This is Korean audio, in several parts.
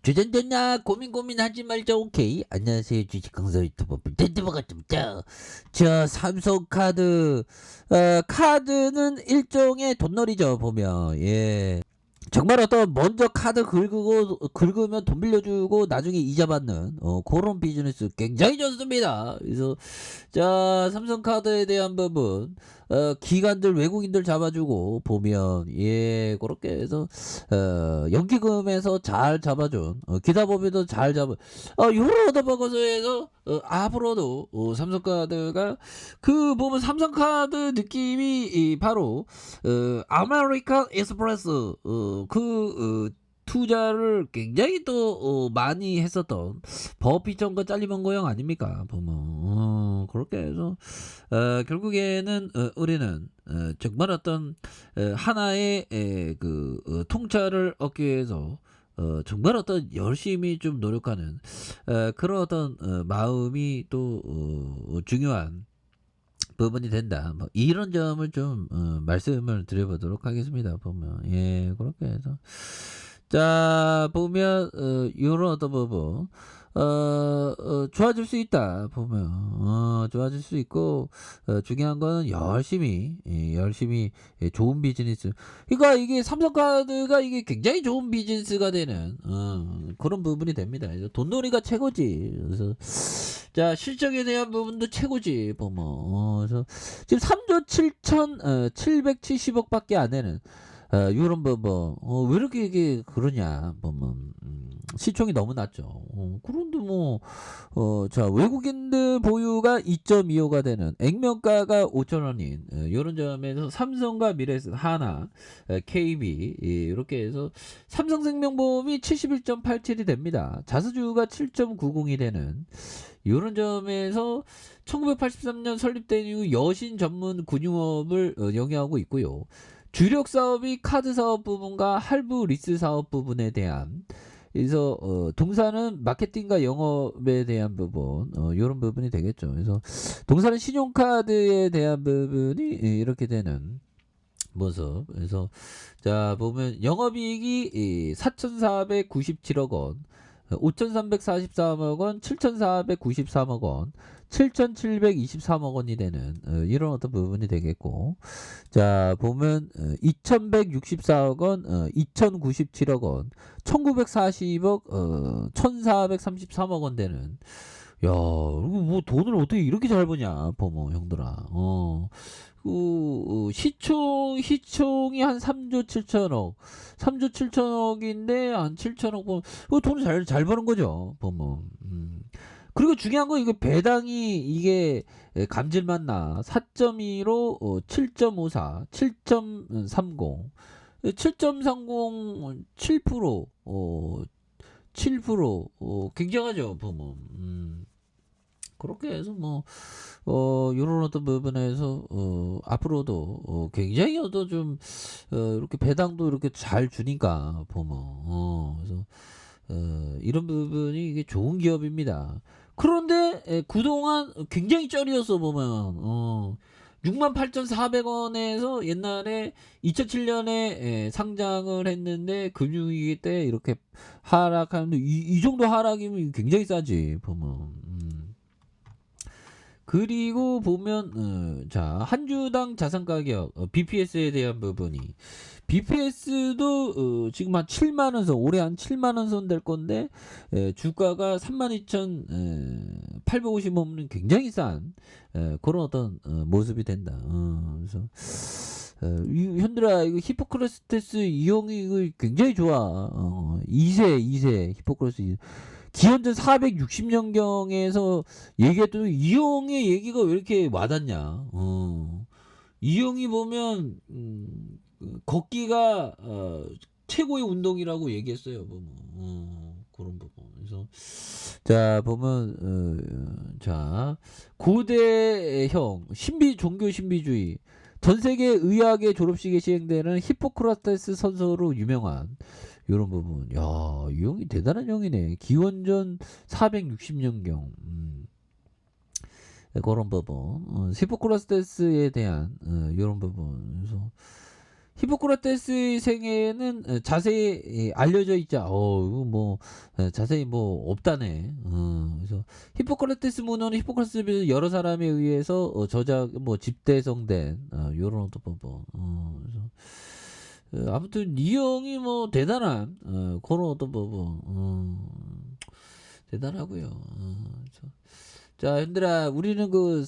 주전됐나 고민하지 말자. 오케이. 안녕하세요, 주식 강사 유튜버 덴트버가입니다. 저 삼성카드 카드는 일종의 돈놀이죠, 보면. 예, 정말 어떤 먼저 카드 긁으면 돈 빌려주고 나중에 이자 받는 그런 비즈니스 굉장히 좋습니다. 그래서 자, 삼성카드에 대한 부분, 기관들 외국인들 잡아주고 보면, 예, 그렇게 해서 연기금에서 잘 잡아준, 기타법에도 잘 잡아, 요런 얻어먹어서해서 앞으로도 삼성카드가 그 보면 삼성카드 느낌이 바로 아메리칸 익스프레스 투자를 굉장히 또 많이 했었던 버피천과 잘리먼고형 아닙니까? 보면 그렇게 해서 결국에는 우리는 정말 어떤 하나의 통찰을 얻기 위해서 정말 어떤 열심히 좀 노력하는 그런 어떤 마음이 또 중요한 부분이 된다. 뭐 이런 점을 좀 말씀을 드려보도록 하겠습니다. 보면 예, 그렇게 해서 자, 보면 요런 어떤 부분 좋아질 수 있다. 보면 좋아질 수 있고, 중요한 거는 열심히 좋은 비즈니스. 그러니까 이게 삼성카드가 이게 굉장히 좋은 비즈니스가 되는 그런 부분이 됩니다. 그래서 돈놀이가 최고지. 그래서 자, 실적에 대한 부분도 최고지. 보면 그래서 지금 3조 7,770억밖에 안 되는 요런 부분, 왜 이렇게 이게 그러냐, 보면, 시총이 너무 낮죠. 그런데 뭐, 자, 외국인들 보유가 2.25가 되는, 액면가가 5,000원인, 요런 점에서 삼성과 미래에셋, 하나, KB, 이렇게 해서, 삼성생명보험이 71.87이 됩니다. 자수주가 7.90이 되는, 요런 점에서 1983년 설립된 이후 여신 전문 금융업을 영위하고 있고요. 주력 사업이 카드 사업 부분과 할부 리스 사업 부분에 대한, 그래서 동사는 마케팅과 영업에 대한 부분, 이런 부분이 되겠죠. 그래서 동사는 신용카드에 대한 부분이 이렇게 되는 모습. 그래서 자, 보면 영업이익이 4,497억 원, 5,343억 원, 7,493억 원, 7,723억 원이 되는 이런 어떤 부분이 되겠고, 자, 보면 2,164억 원, 2,097억 원, 1,940억, 1,433억 원 되는. 야, 이거 뭐 돈을 어떻게 이렇게 잘 버냐, 보면 형들아. 시총이 한 3조 7천억, 3조 7천억인데 한 7천억 번, 돈을 잘 버는 거죠, 보면. 그리고 중요한 건 이거 배당이 이게 감질맛 나. 4.2로 7.54, 7.30, 7.30, 7%, 7%, 굉장하죠, 보면. 그렇게 해서 뭐, 요런 어떤 부분에서, 앞으로도, 굉장히 좀, 이렇게 배당도 이렇게 잘 주니까, 보면, 그래서, 이런 부분이 이게 좋은 기업입니다. 그런데 그동안 굉장히 쩔이었어 보면 68,400원에서 옛날에 2007년에 상장을 했는데 금융위기 때 이렇게 하락하는데 이 정도 하락이면 굉장히 싸지 보면. 그리고 보면 자, 한 주당 자산 가격 BPS에 대한 부분이 BPS도 지금 한 7만 원 선, 올해 한 7만 원 선 될 건데 주가가 32,850원은 굉장히 싼 그런 어떤 모습이 된다. 그래서 현들아 이거 히포크라테스 이용이 이거 굉장히 좋아. 2세 히포크라테스 기원전 460년경에서 얘기했던 이용의 얘기가 왜 이렇게 와닿냐. 이용이 보면 걷기가 최고의 운동이라고 얘기했어요. 보면 그런 부분. 그래서 자, 보면 자, 고대형 종교 신비주의 전 세계 의학의 졸업식에 시행되는 히포크라테스 선서로 유명한 이런 부분. 야, 이 형이 대단한 형이네. 기원전 460년경. 그런 부분. 히포크라테스에 대한 이런 부분. 그래서 히포크라테스의 생애는 자세히 알려져 있자. 이거 뭐 자세히 뭐 없다네. 그래서 히포크라테스 문헌은 히포크라테스 여러 사람에 의해서 저작 뭐 집대성된 요런 어떤 그래서 아무튼 이 형이 뭐 대단한 그런 어떤 대단하고요. 자, 현들아, 우리는 그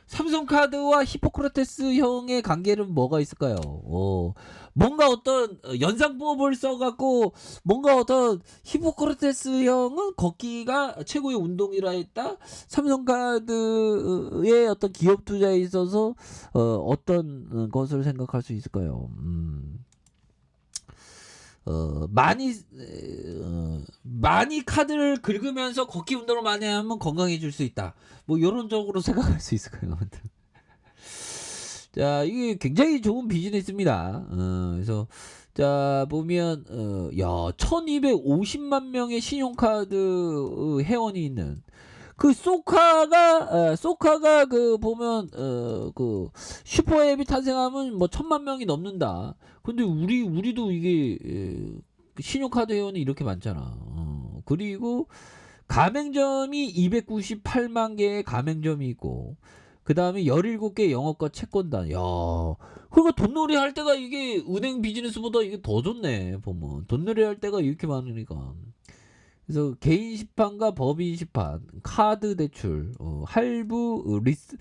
삼성카드와 히포크라테스 형의 관계는 뭐가 있을까요? 뭔가 어떤 연상법을 써갖고 뭔가 어떤 히포크라테스 형은 걷기가 최고의 운동이라 했다. 삼성카드의 어떤 기업 투자에 있어서 어떤 것을 생각할 수 있을까요? 많이 카드를 긁으면서 걷기 운동을 많이 하면 건강해질 수 있다. 뭐 이런 쪽으로 생각할 수 있을까요? 아무튼. 자, 이게 굉장히 좋은 비즈니스입니다. 그래서 자 보면 야 1250만 명의 신용카드 회원이 있는 그 소카가 그 보면 그 슈퍼앱이 탄생하면 뭐 1000만 명이 넘는다. 근데 우리도 이게 신용카드 회원이 이렇게 많잖아. 그리고 가맹점이 298만 개의 가맹점이 있고 그 다음에 17개 영업과 채권단. 야, 그러니까 돈놀이 할 때가 이게 은행 비즈니스보다 이게 더 좋네. 보면 돈놀이 할 때가 이렇게 많으니까. 그래서 개인 시판과 법인 시판, 카드 대출, 할부, 리스,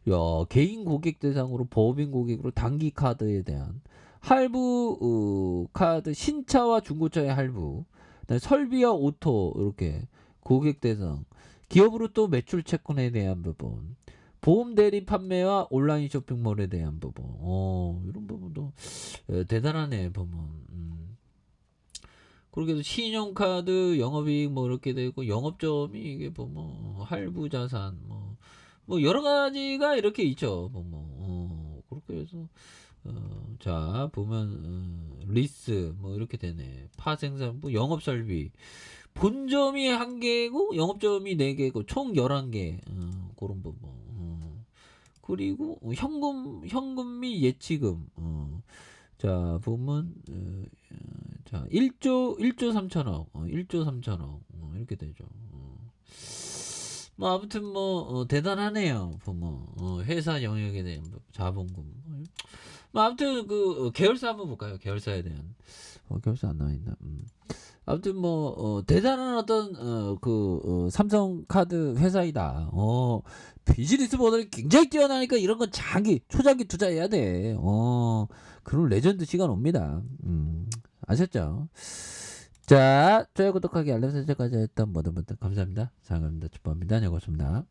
야, 개인 고객 대상으로 법인 고객으로 단기 카드에 대한 할부, 카드 신차와 중고차의 할부, 그다음에 설비와 오토 이렇게 고객 대상, 기업으로 또 매출 채권에 대한 부분, 보험 대리 판매와 온라인 쇼핑몰에 대한 부분, 이런 부분도 대단하네 보면. 그렇게 신용카드 영업이익 뭐 이렇게 되고 영업점이 이게 뭐 할부 자산 뭐 여러 가지가 이렇게 있죠. 그렇게 해서 자 보면 리스 뭐 이렇게 되네. 파생산 뭐 영업 설비 본점이 1개고 영업점이 4개고 총 11개 그런 부분. 그리고 현금 및 예치금 자 보면 자 1조 3천억 1조 3천억 이렇게 되죠. 뭐 아무튼 뭐 대단하네요. 보면 회사 영역에 대한 자본금 뭐 아무튼 그 계열사 한번 볼까요? 계열사에 대한 계열사 안 나와있나. 아무튼 뭐 대단한 어떤 삼성카드 회사이다. 비즈니스 모델이 굉장히 뛰어나니까 이런 건 초장기 투자해야 돼. 그런 레전드 시간 옵니다. 아셨죠? 자, 좋아요, 구독하기, 알람 설정까지 했던 모든 분들 감사합니다. 사랑합니다. 축복합니다. 안녕히 계십니다.